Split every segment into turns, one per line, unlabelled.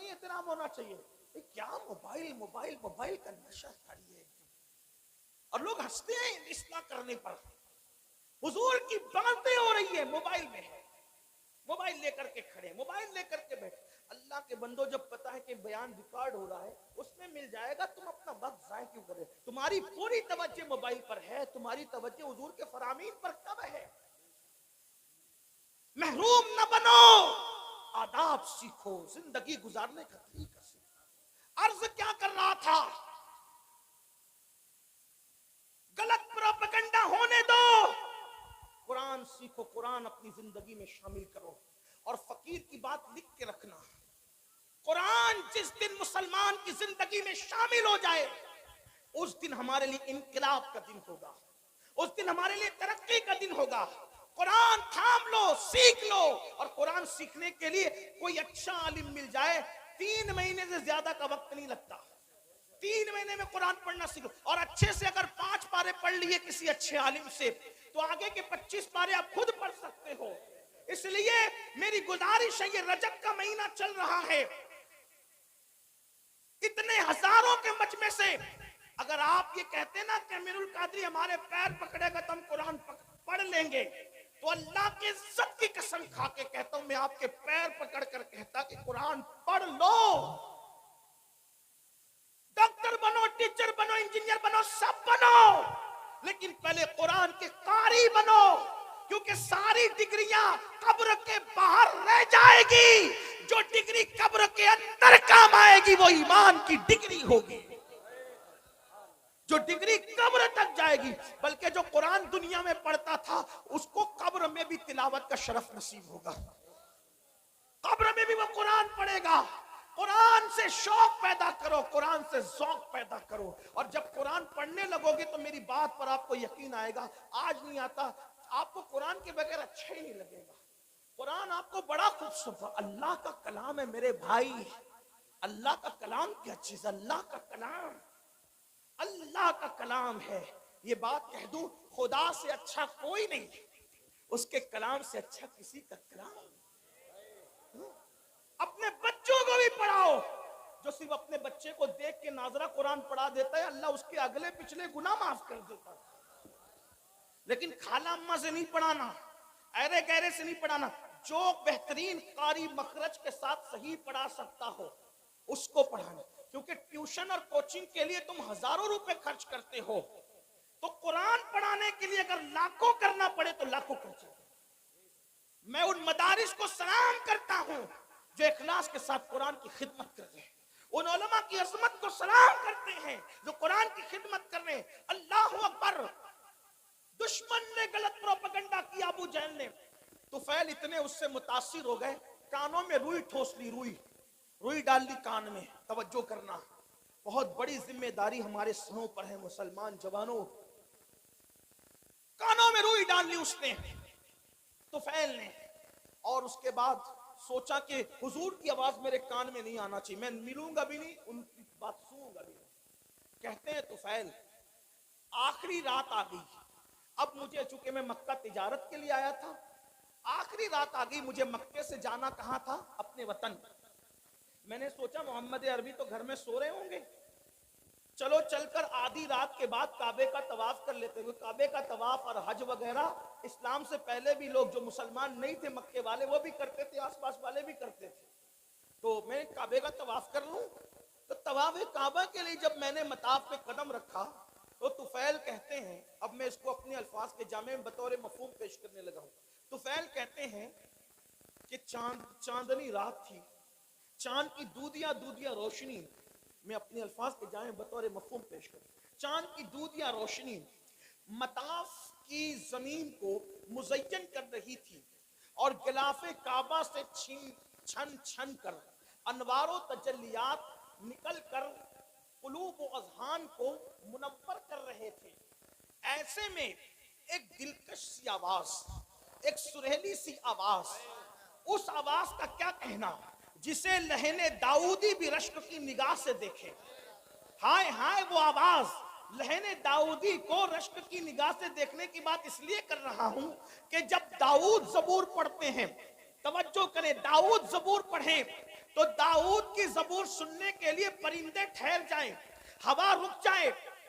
नहीं एहतराम होना चाहिए। क्या मोबाइल मोबाइल मोबाइल का नशा छाड़ी है। और लोग हंसते हैं इस्लाह करने पर। हुजूर की बातें हो रही है, मोबाइल में है, मोबाइल लेकर के खड़े, मोबाइल लेकर के बैठे। अल्लाह के बंदो, जब पता है कि बयान रिकॉर्ड हो रहा है, उसमें मिल जाएगा, तुम अपना वक्त जाया क्यों करे? तुम्हारी पूरी तवज्जो मोबाइल पर है, तुम्हारी तवज्जो हुजूर के फरामीन पर कब है? महरूम न बनो, आदाब सीखो, जिंदगी गुजारने का तरीका सीखो। अर्ज क्या कर रहा था? गलत प्रोपेगेंडा होने दो, कुरान सीखो, कुरान अपनी जिंदगी में शामिल करो। और फकीर की बात लिख के रखना, कुरान जिस दिन मुसलमान की जिंदगी में शामिल हो जाए, उस दिन हमारे लिए इनकलाब का दिन होगा, उस दिन हमारे लिए तरक्की का दिन होगा। कुरान थाम लो, सीख लो। और कुरान सीखने के लिए कोई अच्छा आलिम मिल जाए, 3 महीने से ज्यादा का वक्त नहीं लगता। 3 महीने में कुरान पढ़ना सीख लो। और अच्छे से अगर 5 पारे पढ़ लिए किसी अच्छे आलिम से, तो आगे के 25 पारे आप खुद पढ़ सकते हो। इसलिए मेरी गुजारिश है, ये रजब का महीना चल रहा है, इतने हजारों के मजमे से अगर आप ये कहते ना कि अमीरुल कादरी हमारे पैर पकड़ेगा तो हम कुरान पढ़ लेंगे, तो अल्लाह की इज्जत की कसम खा के कहता हूं, मैं आपके पैर पकड़ कर कहता कि कुरान पढ़ लो। डॉक्टर बनो, टीचर बनो, इंजीनियर बनो, सब बनो, लेकिन पहले कुरान के कारी बनो, क्योंकि सारी डिग्रियां कब्र के बाहर रह जाएगी। जो डिग्री कब्र के अंदर काम आएगी वो ईमान की डिग्री होगी, जो डिग्री कब्र तक जाएगी। बल्कि जो कुरान दुनिया में पढ़ता था, उसको कब्र में भी तिलावत का शरफ नसीब होगा, कब्र में भी वो कुरान पढ़ेगा। कुरान से शौक पैदा करो, कुरान से ज़ौक़ पैदा करो। और जब कुरान पढ़ने लगोगे तो मेरी बात पर आपको यकीन आएगा। आज नहीं आता, आपको कुरान के बगैर अच्छा ही नहीं लगेगा। कुरान आपको बड़ा खूबसूरत, अल्लाह का कलाम है मेरे भाई। अल्लाह का कलाम क्या चीज, अल्लाह का कलाम, अल्लाह का कलाम है। ये बात कह दूं, खुदा से अच्छा कोई नहीं, उसके कलाम से अच्छा किसी का कलाम। अपने बच्चों को भी पढ़ाओ। जो सिर्फ अपने बच्चे को देख के नाजरा कुरान पढ़ा देता है, अल्लाह उसके अगले पिछले गुनाह माफ कर देता है। लेकिन खाला अम्मा से नहीं पढ़ाना, अरे गहरे से नहीं पढ़ाना। जो बेहतरीन कारी मखरज के साथ सही पढ़ा सकता हो उसको पढ़ाना, क्योंकि ट्यूशन और कोचिंग के लिए तुम हजारों रुपए खर्च करते हो, तो कुरान पढ़ाने के लिए अगर लाखों करना पड़े तो लाखों खर्च। मैं उन मदारिस को सलाम करता हूं जो इखलास के साथ कुरान की खिदमत कर रहे हैं, उन उलमा की अजमत को सलाम करते हैं जो कुरान की खिदमत कर रहे हैं। अल्लाहु अकबर। दुश्मन ने गलत प्रोपेगेंडा किया, अबू जहल ने। तुफैल इतने उससे मुतासिर हो गए, कानों में रुई ठोस ली, रुई डाल ली कान में। तवज्जो करना, बहुत बड़ी जिम्मेदारी हमारे सरों पर है मुसलमान जवानों। कानों में रुई डाल ली उसने, तुफैल ने। और उसके बाद सोचा कि हुजूर की आवाज मेरे कान में नहीं आना चाहिए, मैं मिलूंगा भी नहीं, उनकी बात सुनूंगा भी नहीं। कहते हैं तुफैल, आखिरी रात आ गई, अब मुझे, चूंकि मैं मक्का तिजारत के लिए आया था, आखिरी रात आ गई, मुझे मक्के से जाना कहां था? अपने वतन। मैंने सोचा मोहम्मद अरबी तो घर में सो रहे होंगे, चलो चलकर आधी रात के बाद काबे का तवाफ कर लेते हुए। काबे का तवाफ और हज वगैरह इस्लाम से पहले भी लोग जो मुसलमान नहीं थे मक्के वाले वो भी करते थे, आसपास वाले भी करते थे। तो मैं काबे का तवाफ कर लूं। तो तवाफ काबा के लिए जब मैंने मताफ पे कदम रखा तो तुफैल कहते हैं, अब मैं इसको अपने अल्फाज के जामे में बतौर मफहूम पेश करने लगा हूं। तुफैल कहते हैं कि चांदनी रात थी, चांद की दूधिया रोशनी, मैं अपने अल्फाज के जामे बतौर मफहूम पेश करूं। चांद की दूधिया रोशनी मताफ की जमीन को मुज़य्यन कर रही थी और गिलाफे काबा से छन छन कर अनवारो तजल्लियात निकल कर कुलूब व अज़हान को मुनव्वर कर रहे थे। ऐसे में एक दिलकश सी आवाज, एक सुरीली सी आवाज, उस आवाज का क्या कहना जिसे लहने दाऊदी भी रश्क की निगाह से देखे। हाय हाय वो आवाज, लहने दाऊदी को रश्क की निगाह से देखने की बात इसलिए कर रहा हूं कि जब दाऊद ज़बूर पढ़ते हैं, तवज्जो करें, दाऊद ज़बूर पढ़े तो दाऊद की ज़बूर सुनने के लिए परिंदे ठहर जाएं, हवा रुक जाए,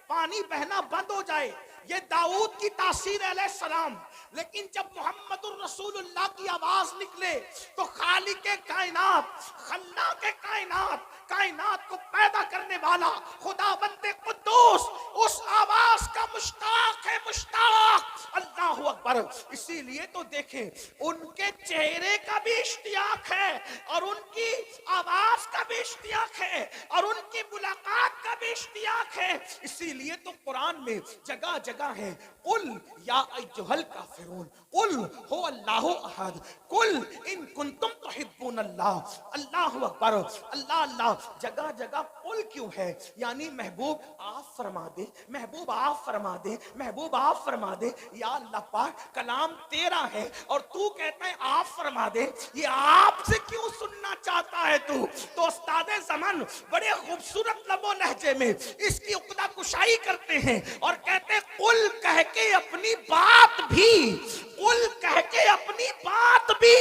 पानी बहना बंद हो जाए, ये दाऊद की तासीर अलैहिस्सलाम। लेकिन जब मोहम्मदुर रसूलुल्लाह की आवाज निकले तो खालिक कायनात, खल्लाक कायनात, कायनात को पैदा करने वाला खुदाबंद कुद्दूस उस आवाज का मुश्ताक है, मुश्ताक। अल्लाहु अकबर। इसीलिए तो देखें उनके चेहरे का भी इश्तियाक है और उनकी आवाज का भी इश्तियाक है और उनकी मुलाकात का भी इश्तियाक है। इसीलिए तो कुरान में जगह जगह है, कुल या अय्युहल काफिरून, कुल हो अल्लाहु अहद, कुल इन कुंतुम तुहिब्बून अल्लाह। अल्लाहु अकबर। अल्लाह अल्लाह। जगह जगह कुल क्यों है? यानी महबूब आप फरमा दे, महबूब आप फरमा दे, महबूब आप फरमा दे। या अल्लाह पाक, कलाम तेरा है और तू कहता है आप फरमा दे, ये आपसे क्यों सुनना चाहता है तू? तो उस्ताद ज़मान बड़े खूबसूरत लबो लहजे में इसकी उक़दा कुशाई करते हैं और कहते हैं कुल कह के अपनी बात भी, कुल कह के अपनी बात भी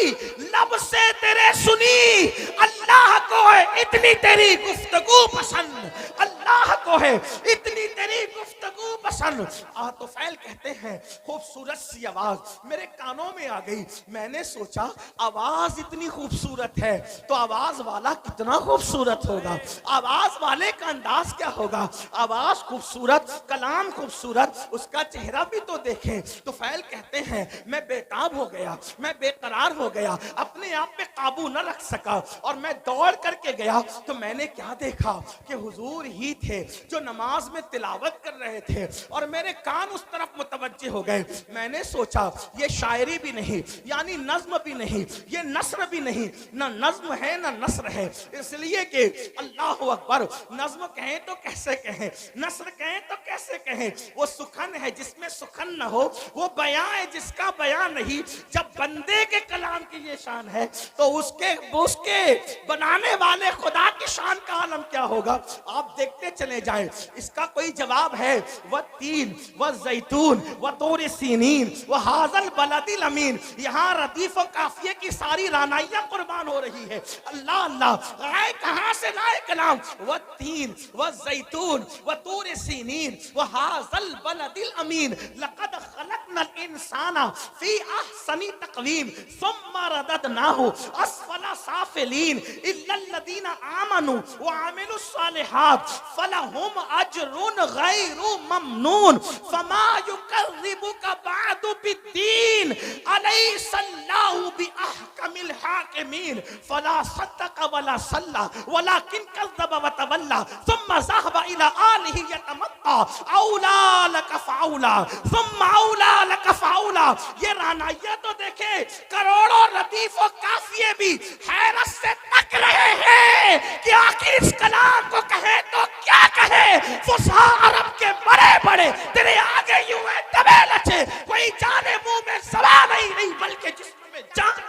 लब से तेरे सुनी। अल्लाह को है इतनी तेरी गुफ्तगू पसंद, अल्लाह को है इतनी तेरी गुफ्तगू पसंद। आतोफैल कहते हैं खूबसूरत सी आवाज मेरे कानों में आ गई। मैंने सोचा आवाज इतनी खूबसूरत है तो आवाज वाला कितना खूबसूरत होगा, आवाज वाले का अंदाज क्या होगा। आवाज खूबसूरत, कलाम खूबसूरत, उसका चेहरा भी तो देखें। तो फैल कहते हैं मैं बेताब हो गया, मैं बेकरार हो गया, अपने आप पे काबू न रख सका और मैं दौड़ करके गया। तो मैंने क्या देखा कि हुजूर ही थे जो नमाज में तिलावत कर रहे थे और मेरे कान उस तरफ मुतवज्जे हो गए। मैंने सोचा ये शायरी भी नहीं, यानी नज्म भी नहीं, ये नस्र भी नहीं, ना नज्म है ना नस्र है। इसलिए कि अल्लाह अकबर, नज्म कहें तो कैसे कहें, नस्र कहें तो कैसे कहें। वो सुखन है जिसमें सुखन न हो, वो बयां है जिसका बयां नहीं। जब बंदे के कलाम की ये शान है तो उसके बनाने वाले खुदा की शान का आलम क्या होगा। आप देखते चले जाएं, इसका कोई जवाब है। वह तीन वह जैतून वह तोर सीनीन वह हाजल बलदिल अमीन। यहाँ रदीफ और काफिये की सारी रानाइयां कुर्बान हो रही है। अल्लाह अल्लाह आए कहां से लाए कलाम। वह तीन वह जैतून वह तोर सीनीन वह हाजल बलदिल अमीन। लक़द खलक़नल इंसाना फी अहसनी तक़वीम सुम्मा रददनाहु अस्फला साफिलीन इल्लल्लज़ीना आमनू व अमिलुस सालिहात फलहुम अजरुन गैरु ममनून फमा युकज़्ज़िबुका बअदु बिद्दीन अलैहिस्सलाहु बिअहकमिल हाकिमीन फला सद्दक़ वला सल्ला वलाकिन कज़्ज़ब व तवल्ला सुम्मा ज़हब इला आलिहि यतमत्ता औला लक फ़औला सुम्मा औला लक फ़औला। ये रानाइया तो देखे, करोड़ों लतीफ और काफिये भी हैरत से तक रहे हैं कि आखिर इस कलाम को कहे तो क्या कहे। फुसहा अरब के बड़े बड़े तेरे आगे यूं है दबे लचे, कोई जाने मुंह में सवाल नहीं बल्कि जिस्म में जान।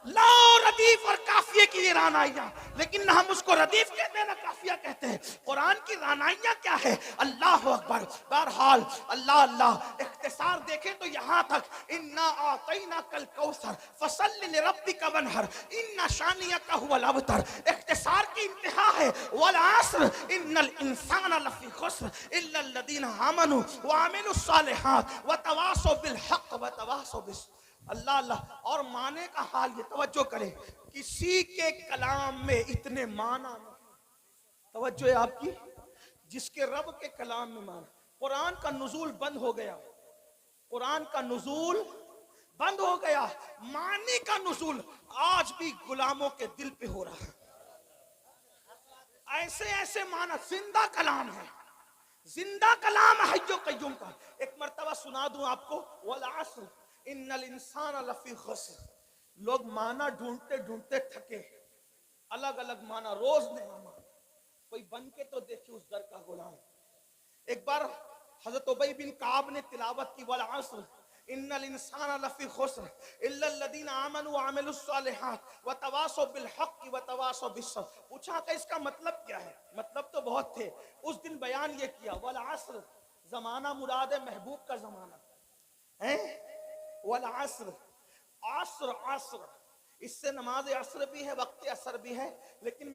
लो रदीफ और काफिये की ये रानाइयां, लेकिन ना हम उसको रदीफ कहते हैं ना काफिया कहते हैं। कुरान की रानाइयां क्या है। अल्लाह अकबर। बहरहाल अल्लाह अल्लाह इख्तिसार देखें तो यहाँ तक इन्ना आतैना कल कौसर फसल्लि लिरब्बिका वनहर इन्ना शानियका हुवल अबतर। इख्तिसार की इंतहा है। वल अस्र इन्नल इंसाना लफी खुस्र इल्लल्लज़ीना आमनू व अमिलुस सालिहात व तवासौ बिल हक़ व तवासौ बिस। अल्लाह अल्लाह। और माने का हाल ये, तवज्जो करें, किसी के कलाम में इतने माना नहीं। तवज्जो है आपकी, जिसके रब के कलाम में माना। कुरान का नुज़ूल बंद हो गया, कुरान का नुज़ूल बंद हो गया, माने का नुज़ूल आज भी गुलामों के दिल पे हो रहा है। ऐसे ऐसे माना, जिंदा कलाम है, जिंदा कलाम है हय्यो कय्यूम का। एक मर्तबा सुना दूं आपको, वल अस्र इन्नल इंसाना लफी खुस्र। लोग माना ढूंढते ढूंढते थके, अलग अलग माना, रोज नया माना। कोई बन के तो देखिए उस दर का गुलाम। एक बार हजरत उबई बिन काब ने तिलावत की, वल अस्र इन्नल इंसाना लफी खुस्र इल्लल्लज़ीना आमनू व अमिलुस सालिहात व तवासौ बिल हक़्क़ि व तवासौ बिस सब्र। पूछा कि इसका मतलब क्या है। मतलब तो बहुत थे। उस दिन बयान ये किया, वल अस्र, जमाना मुराद है महबूब का जमाना है। वल अस्र, अस्र अस्र इससे नमाज असर भी है, वक्त असर भी है, लेकिन